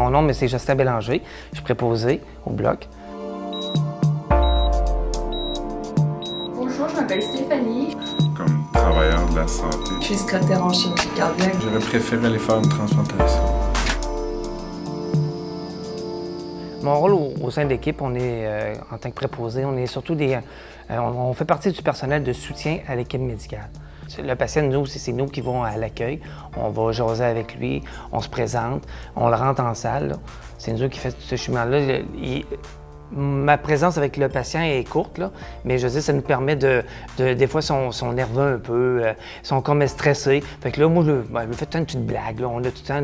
mon nom, mais c'est Justin Bélanger. Je suis préposé au bloc. Bonjour, je m'appelle Stéphanie. Comme travailleur de la santé, Je suis secrétaire en chirurgie cardiaque. j'aurais préféré aller faire une transplantation. Mon rôle au sein de l'équipe, on est, en tant que préposé, on est surtout on fait partie du personnel de soutien à l'équipe médicale. Le patient, nous, c'est nous qui vont à l'accueil. On va jaser avec lui, on se présente, on le rentre en salle. C'est nous qui fait ce chemin-là. Ma présence avec le patient est courte, là, mais je veux dire, ça nous permet des fois, sont nerveux un peu, sont comme stressés. Fait que là, moi, je me fais tout le temps une petite blague, là. On a tout le temps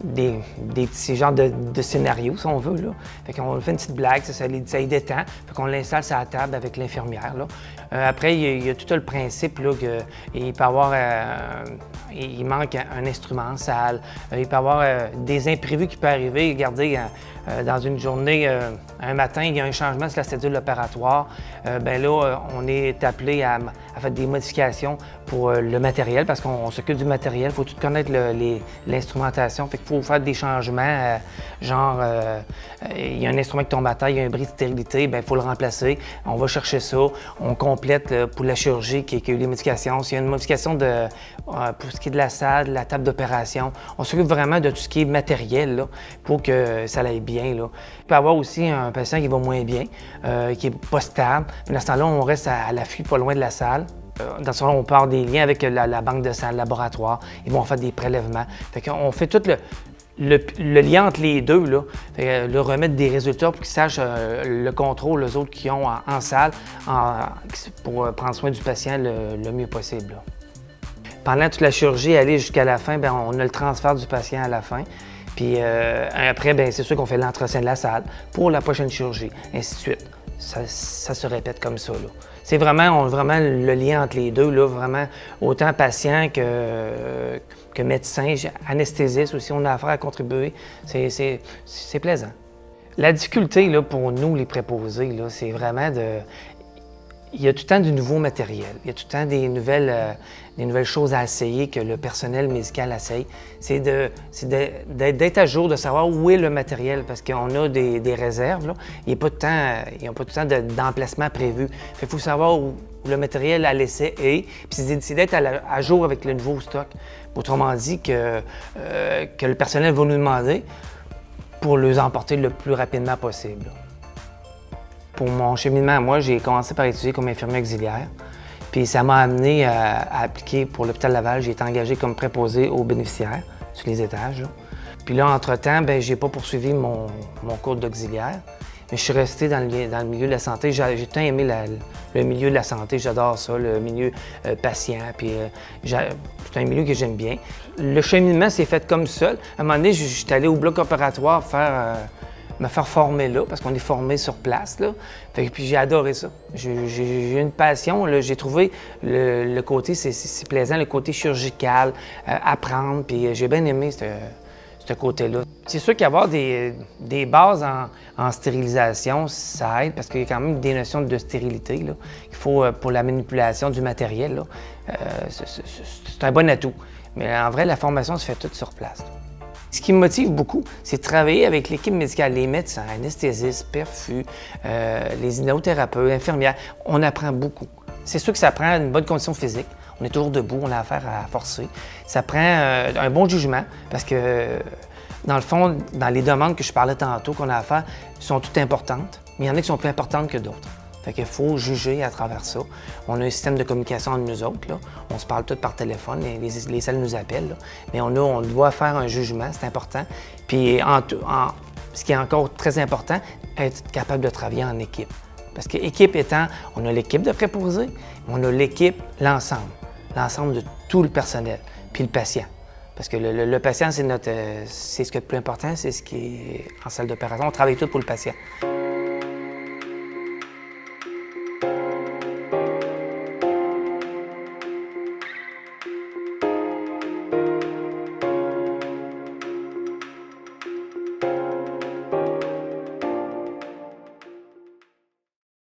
des petits genres de scénarios, si on veut, là. Fait qu'on fait une petite blague, ça y détend. Fait qu'on l'installe sur la table avec l'infirmière, là. Après, il y a tout le principe, là, qu'il peut avoir... il manque un instrument en salle. Il peut y avoir des imprévus qui peuvent arriver. Regardez, dans une journée, un matin, il y a un changement sur la cédule opératoire. Bien là, on est appelé à faire des modifications pour le matériel, parce qu'on s'occupe du matériel. Il faut tout connaître l'instrumentation. Fait qu'il faut faire des changements, genre, il y a un instrument qui tombe à terre, il y a un bris de stérilité, bien, il faut le remplacer. On va chercher ça. On complète pour la chirurgie qui a eu les modifications. S'il y a une modification pour ce qui est de la salle, de la table d'opération, on s'occupe vraiment de tout ce qui est matériel là, pour que ça aille bien. Là. Il peut y avoir aussi un patient qui va moins bien, qui n'est pas stable. Dans ce temps-là, on reste à l'affût pas loin de la salle. Dans ce temps-là, on part des liens avec la banque de sang, le laboratoire. Ils vont faire des prélèvements. Fait qu'on fait tout le lien entre les deux, là, le remettre des résultats pour qu'ils sachent le contrôle, les autres qui ont en salle, pour prendre soin du patient le mieux possible. Là. Pendant toute la chirurgie, aller jusqu'à la fin, bien, on a le transfert du patient à la fin. Puis après, bien, c'est sûr qu'on fait l'entretien de la salle pour la prochaine chirurgie, ainsi de suite. Ça se répète comme ça. Là. C'est vraiment le lien entre les deux, là, vraiment autant patient que médecin, anesthésiste aussi, on a affaire à contribuer. C'est plaisant. La difficulté là, pour nous, les préposés, là, c'est vraiment il y a tout le temps du nouveau matériel, il y a tout le temps des nouvelles choses à essayer que le personnel médical essaye. C'est d'être à jour, de savoir où est le matériel, parce qu'on a des réserves. Là. Il n'y a pas tout le temps d'emplacement prévu. Il faut savoir où le matériel à l'essai est, puis c'est d'être à jour avec le nouveau stock. Autrement dit, que le personnel va nous demander pour les emporter le plus rapidement possible. Pour mon cheminement, moi, j'ai commencé par étudier comme infirmier auxiliaire. Puis ça m'a amené à appliquer pour l'hôpital Laval. J'ai été engagé comme préposé aux bénéficiaires sur les étages. Là. Puis là, entre-temps, bien, j'ai pas poursuivi mon cours d'auxiliaire. Mais je suis resté dans le milieu de la santé. J'ai tant aimé le milieu de la santé. J'adore ça, le milieu patient. Puis c'est un milieu que j'aime bien. Le cheminement s'est fait comme seul. À un moment donné, je suis allé au bloc opératoire me faire former là, parce qu'on est formé sur place. Là. Puis j'ai adoré ça. J'ai eu une passion. J'ai trouvé le côté, c'est plaisant, le côté chirurgical, apprendre. Puis j'ai bien aimé ce côté-là. C'est sûr qu'avoir des bases en stérilisation, ça aide, parce qu'il y a quand même des notions de stérilité là, qu'il faut pour la manipulation du matériel. Là. C'est un bon atout. Mais en vrai, la formation se fait toute sur place. Là. Ce qui me motive beaucoup, c'est de travailler avec l'équipe médicale, les médecins, anesthésistes, perfus, les inhalothérapeutes, infirmières. On apprend beaucoup. C'est sûr que ça prend une bonne condition physique. On est toujours debout, on a affaire à forcer. Ça prend un bon jugement, parce que, dans le fond, dans les demandes que je parlais tantôt qu'on a à faire, sont toutes importantes, mais il y en a qui sont plus importantes que d'autres. Fait qu'il faut juger à travers ça. On a un système de communication entre nous autres. Là. On se parle tous par téléphone, les salles nous appellent. Là. Mais on doit faire un jugement, c'est important. Puis ce qui est encore très important, être capable de travailler en équipe. Parce qu'équipe étant, on a l'équipe de préposés, on a l'équipe, l'ensemble de tout le personnel, puis le patient. Parce que le patient, c'est ce qui est le plus important, c'est ce qui est en salle d'opération. On travaille tout pour le patient.